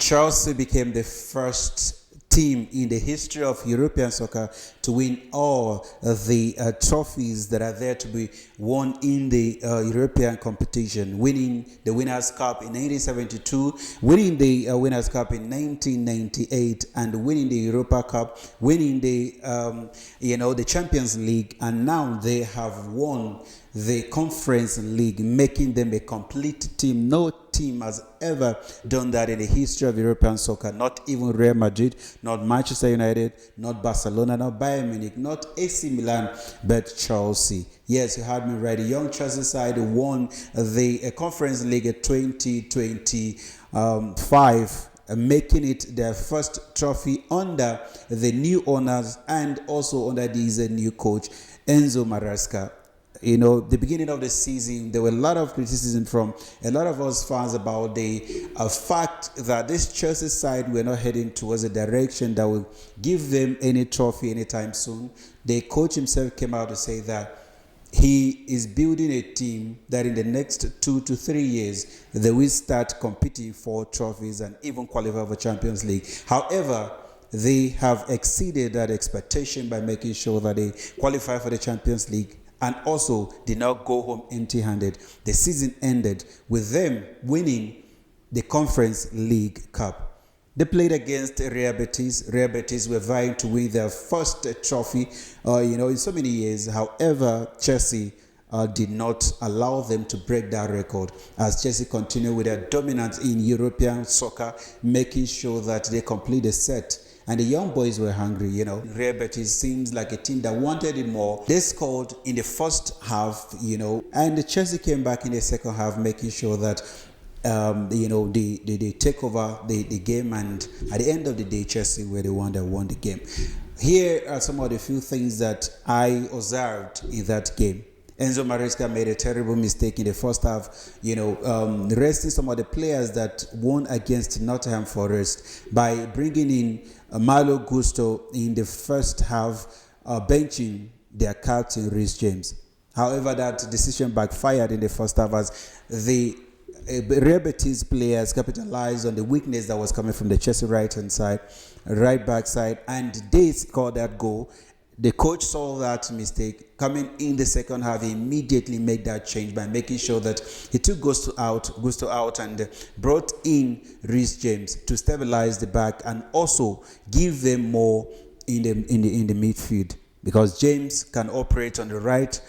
Chelsea became the first team in the history of European soccer to win all the trophies that are there to be won in the European competition, winning the Winners' Cup in 1972, winning the Winners' Cup in 1998, and winning the Europa Cup, winning the the Champions League, and now they have won the Conference League, making them a complete team. No team has ever done that in the history of European soccer. Not even Real Madrid, not Manchester United, not Barcelona, not Bayern Munich, not AC Milan, but Chelsea. Yes, you heard me right. The young Chelsea side won the Conference League 2025. Making it their first trophy under the new owners and also under this new coach, Enzo Maresca. The beginning of the season, there were a lot of criticism from a lot of us fans about the fact that this Chelsea side were not heading towards a direction that will give them any trophy anytime soon. The coach himself came out to say that he is building a team that in the next 2 to 3 years, they will start competing for trophies and even qualify for Champions League. However, they have exceeded that expectation by making sure that they qualify for the Champions League and also did not go home empty-handed. The season ended with them winning the Conference League Cup. They played against Real Betis. Real Betis were vying to win their first trophy, in so many years. However, Chelsea did not allow them to break that record as Chelsea continued with their dominance in European soccer, making sure that they complete the set. And the young boys were hungry, Real Betis seems like a team that wanted it more. They scored in the first half, and the Chelsea came back in the second half, making sure that, they take over the game. And at the end of the day, Chelsea were the one that won the game. Here are some of the few things that I observed in that game. Enzo Maresca made a terrible mistake in the first half, resting some of the players that won against Nottingham Forest by bringing in Malo Gusto in the first half, benching their captain, Reece James. However, that decision backfired in the first half as the Real Betis players capitalized on the weakness that was coming from the Chelsea right back side, and they scored that goal. The coach saw that mistake coming in the second half. He immediately made that change by making sure that he took Gusto out and brought in Reece James to stabilize the back and also give them more in the midfield, because James can operate on the right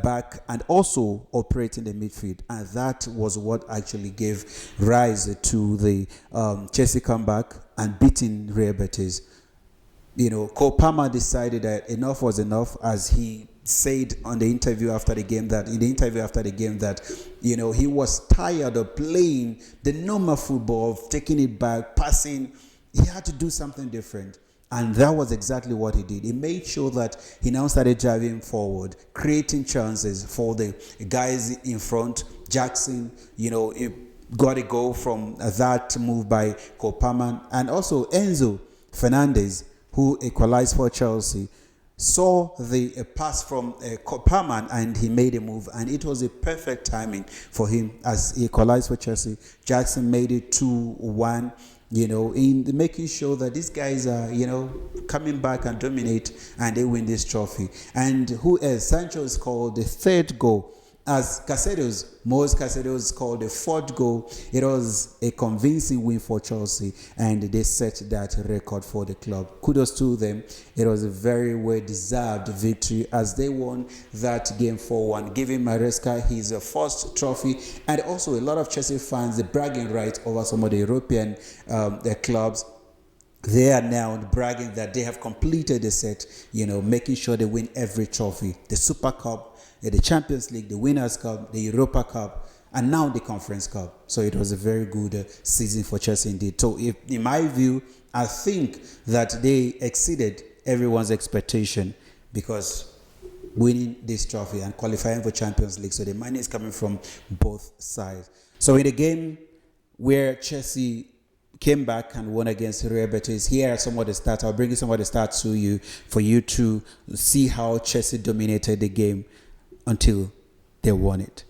back and also operate in the midfield, and that was what actually gave rise to the Chelsea comeback and beating Real Betis. Cole Palmer decided that enough was enough, as he said in the interview after the game that he was tired of playing the normal football, of taking it back, passing. He had to do something different. And that was exactly what he did. He made sure that he now started driving forward, creating chances for the guys in front. Jackson, got a goal from that move by Cole Palmer, and also Enzo Fernandez, who equalized for Chelsea, saw the pass from Palmer and he made a move, and it was a perfect timing for him as he equalized for Chelsea. Jackson made it 2-1, in making sure that these guys are, coming back and dominate, and they win this trophy. And who else? Sancho scored the third goal, as Moise Caicedo scored the fourth goal. It was a convincing win for Chelsea, and they set that record for the club. Kudos to them. It was a very well-deserved victory as they won that game 4-1, giving Maresca his first trophy, and also a lot of Chelsea fans the bragging right over some of the European clubs. They are now bragging that they have completed the set, making sure they win every trophy. The Super Cup, the Champions League, the Winners' Cup, the Europa Cup, and now the Conference Cup. So it was a very good season for Chelsea indeed. So in my view, I think that they exceeded everyone's expectation, because winning this trophy and qualifying for Champions League. So the money is coming from both sides. So in the game where Chelsea came back and won against Real Betis, here are some of the stats. I'll bring you some of the stats to you for you to see how Chelsea dominated the game until they won it.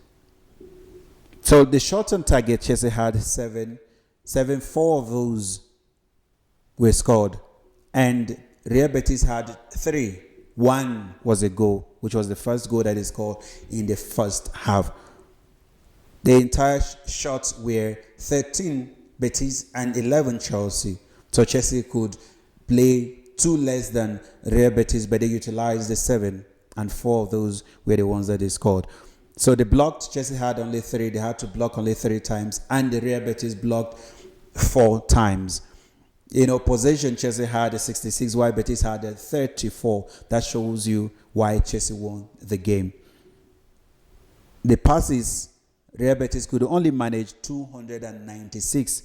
So the shots on target, Chelsea had 7, 4 of those were scored. And Real Betis had 3. 1 was a goal, which was the first goal that is scored in the first half. The entire shots were 13 Betis and 11 Chelsea. So Chelsea could play 2 less than Real Betis, but they utilized the 7, and 4 of those were the ones that they scored. So they blocked. Chelsea had only 3. They had to block only 3 times, and the Real Betis blocked 4 times. Possession, Chelsea had a 66, while Betis had a 34. That shows you why Chelsea won the game. The passes, Real Betis could only manage 296,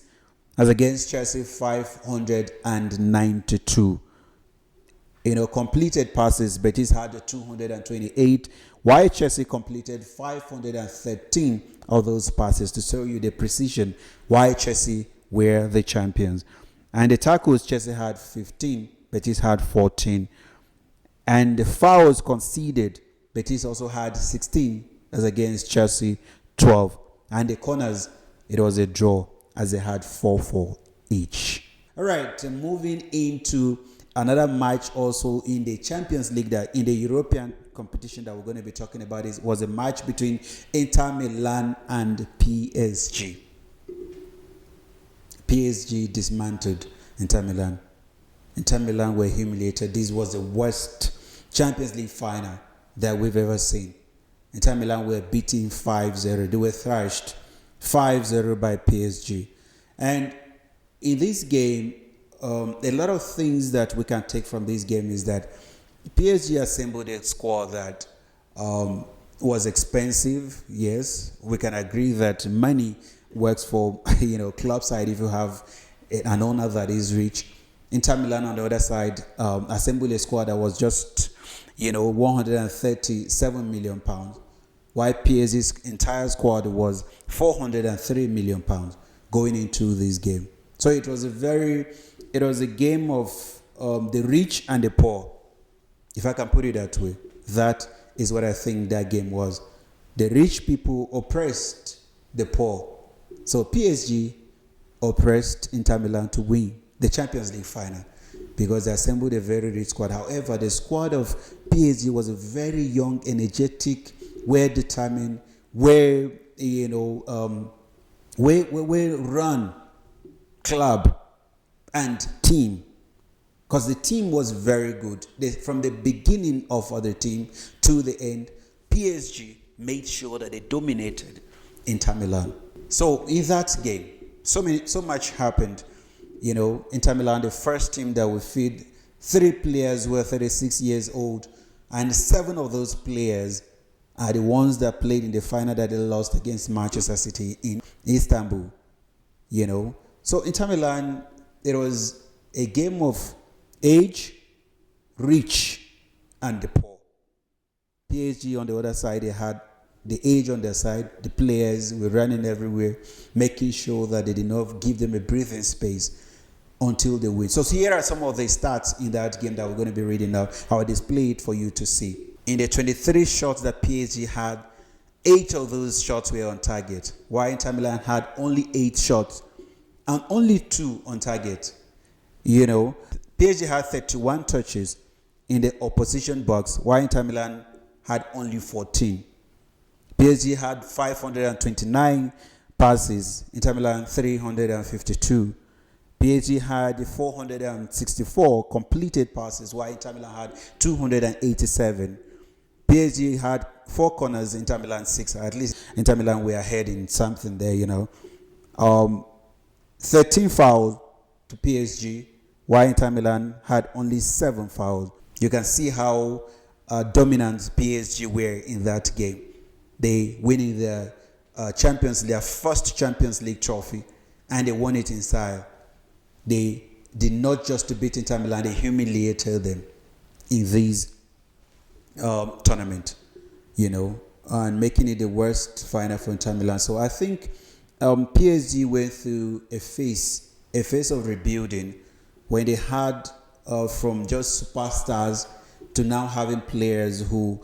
as against Chelsea 592. Completed passes, Betis had 228, while Chelsea completed 513 of those passes, to show you the precision why Chelsea were the champions. And the tackles, Chelsea had 15, Betis had 14. And the fouls conceded, Betis also had 16, as against Chelsea 12. And the corners, it was a draw, as they had 4-4 each. All right, moving into another match also in the Champions League, that in the European competition that we're going to be talking about, was a match between Inter Milan and PSG. PSG dismantled Inter Milan. Inter Milan were humiliated. This was the worst Champions League final that we've ever seen. Inter Milan were beaten 5-0. They were thrashed 5-0 by PSG. And in this game, a lot of things that we can take from this game is that PSG assembled a squad that was expensive. Yes, we can agree that money works for club side if you have an owner that is rich. Inter Milan on the other side assembled a squad that was just 137 million pounds, while PSG's entire squad was 403 million pounds going into this game. So it was a game of the rich and the poor, if I can put it that way. That is what I think that game was. The rich people oppressed the poor. So PSG oppressed Inter Milan to win the Champions League final because they assembled a very rich squad. However, the squad of PSG was a very young, energetic, well-determined, well-run club and team. Because the team was very good. From the beginning of the team to the end, PSG made sure that they dominated Inter Milan. So in that game, so much happened. Inter Milan, the first team that would feed 3 players were 36 years old, and 7 of those players are the ones that played in the final that they lost against Manchester City in Istanbul. So Inter Milan, it was a game of age, rich, and the poor. PSG on the other side, they had the age on their side. The players were running everywhere, making sure that they did not give them a breathing space until they win. So here are some of the stats in that game that we're going to be reading now. I will display it for you to see. In the 23 shots that PSG had, 8 of those shots were on target, while Inter Milan had only 8 shots and only 2 on target. PSG had 31 touches in the opposition box, while Inter Milan had only 14. PSG had 529 passes, Inter Milan 352. PSG had 464 completed passes, while Inter Milan had 287. PSG had 4 corners, Inter Milan 6. At least Inter Milan were ahead in something there, 13 fouls to PSG, while Inter Milan had only 7 fouls. You can see how dominant PSG were in that game. They winning their first Champions League trophy, and they won it in style. They did not just to beat Inter Milan, they humiliated them in this tournament, and making it the worst final for Inter Milan. So I think PSG went through a phase of rebuilding when they had from just superstars to now having players who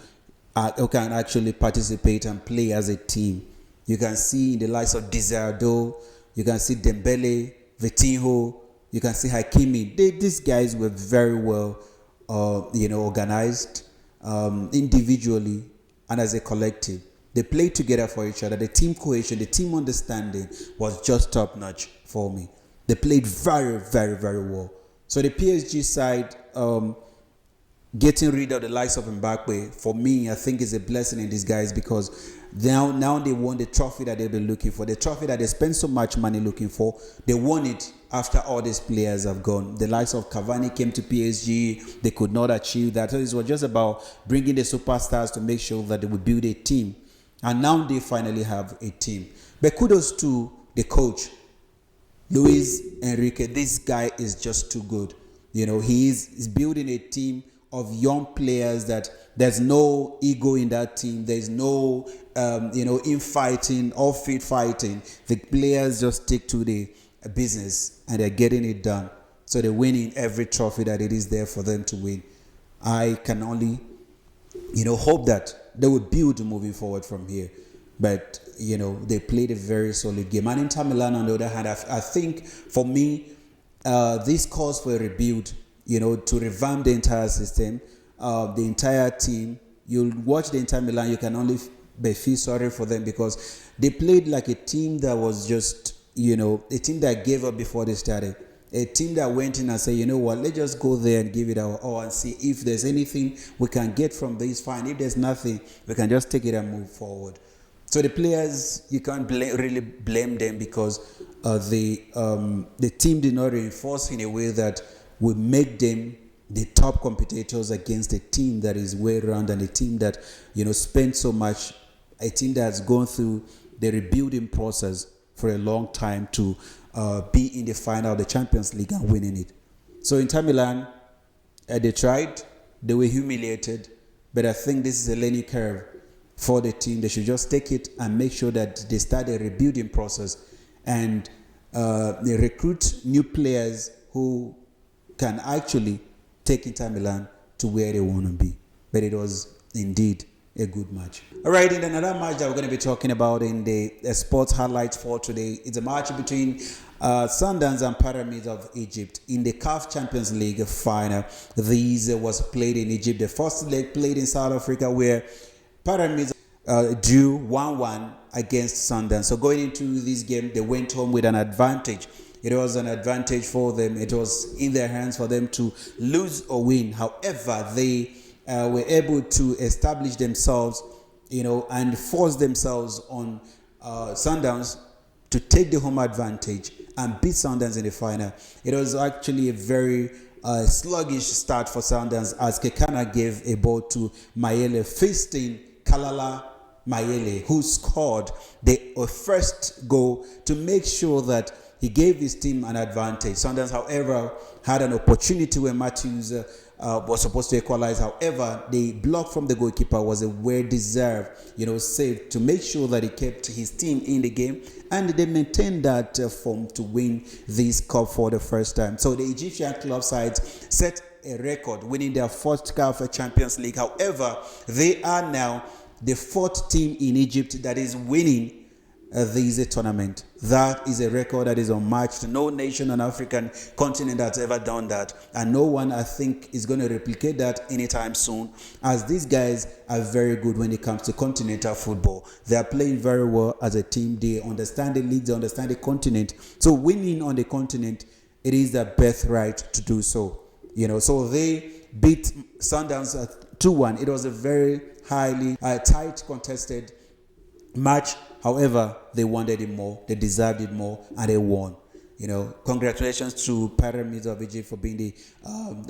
can actually participate and play as a team. You can see in the likes of Desirado, You can see Dembele, Vitinho, you can see Hakimi. These guys were very well, organized individually and as a collective. They played together for each other. The team cohesion, the team understanding was just top notch for me. They played very, very, very well. So the PSG side, getting rid of the likes of Mbappe, for me, I think is a blessing in disguise, because now they won the trophy that they've been looking for. The trophy that they spent so much money looking for, they won it after all these players have gone. The likes of Cavani came to PSG. They could not achieve that. So it was just about bringing the superstars to make sure that they would build a team. And now they finally have a team. But kudos to the coach, Luis Enrique. This guy is just too good. He's building a team of young players that there's no ego in that team. There's no, infighting, off-field fighting. The players just stick to the business and they're getting it done. So they're winning every trophy that it is there for them to win. I can only, hope that they will build moving forward from here. But, they played a very solid game. And Inter Milan, on the other hand, I think for me, this calls for a rebuild, to revamp the entire system, the entire team. You'll watch the Inter Milan, you can only feel sorry for them, because they played like a team that was just, a team that gave up before they started. A team that went in and said, let's just go there and give it our all and see if there's anything we can get from this, fine. If there's nothing, we can just take it and move forward. So the players, you can't really blame them, because the team did not reinforce in a way that would make them the top competitors against a team that is way around, and a team that, spent so much, a team that's gone through the rebuilding process for a long time to be in the final of the Champions League and winning it. So Inter Milan, they tried, they were humiliated, but I think this is a learning curve for the team. They should just take it and make sure that they start a rebuilding process, and they recruit new players who can actually take Inter Milan to where they want to be. But it was indeed a good match. All right, in another match that we're going to be talking about in the sports highlights for today, it's a match between Sundowns and Pyramids of Egypt in the CAF Champions League Final. This was played in Egypt. The first leg played in South Africa, where Pyramids drew 1-1 against Sundowns. So going into this game, they went home with an advantage. It was an advantage for them. It was in their hands for them to lose or win. However, they were able to establish themselves, and force themselves on Sundowns to take the home advantage and beat Sundowns in the final. It was actually a very sluggish start for Sundowns, as Kekana gave a ball to Mayele, feasting Kalala Mayele, who scored the first goal to make sure that he gave his team an advantage. Sundowns, however, had an opportunity where Matthews was supposed to equalize. However, the block from the goalkeeper was a well-deserved, save to make sure that he kept his team in the game, and they maintained that form to win this cup for the first time. So the Egyptian club sides set a record, winning their first CAF Champions League. However, they are now the fourth team in Egypt that is winning this tournament. That is a record that is unmatched. No nation on African continent that's ever done that, and no one, I think, is going to replicate that anytime soon, as these guys are very good when it comes to continental football. They are playing very well as a team. They understand the league, they understand the continent. So winning on the continent, it is their birthright to do so. So they beat Sundowns 2-1. It was a very highly tight, contested match. However, they wanted it more, they deserved it more, and they won. Congratulations to Pyramids of Egypt for being the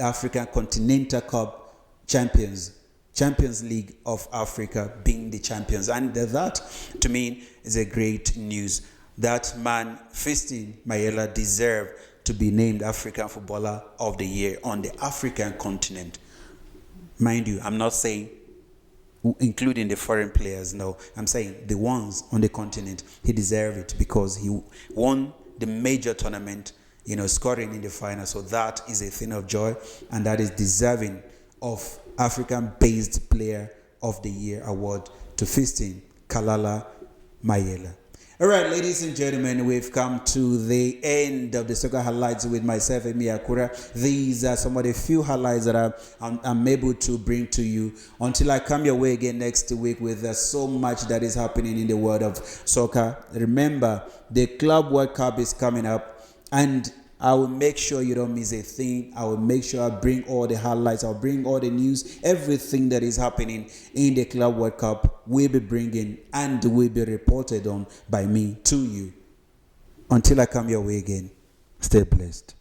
African Continental Cup champions, Champions League of Africa, being the champions. And that, to me, is a great news. That man, Fisting Mayela, deserved to be named African Footballer of the Year on the African continent. Mind you, I'm not saying including the foreign players. No, I'm saying the ones on the continent. He deserved it because he won the major tournament, scoring in the final. So that is a thing of joy, and that is deserving of African-based Player of the Year award to Fisting Kalala Mayela. All right, ladies and gentlemen, we've come to the end of the soccer highlights with myself, Emi Akura. These are some of the few highlights that I'm able to bring to you until I come your way again next week with so much that is happening in the world of soccer. Remember, the Club World Cup is coming up, and I will make sure you don't miss a thing. I will make sure I bring all the highlights. I'll bring all the news. Everything that is happening in the Club World Cup will be bringing and will be reported on by me to you. Until I come your way again, stay blessed.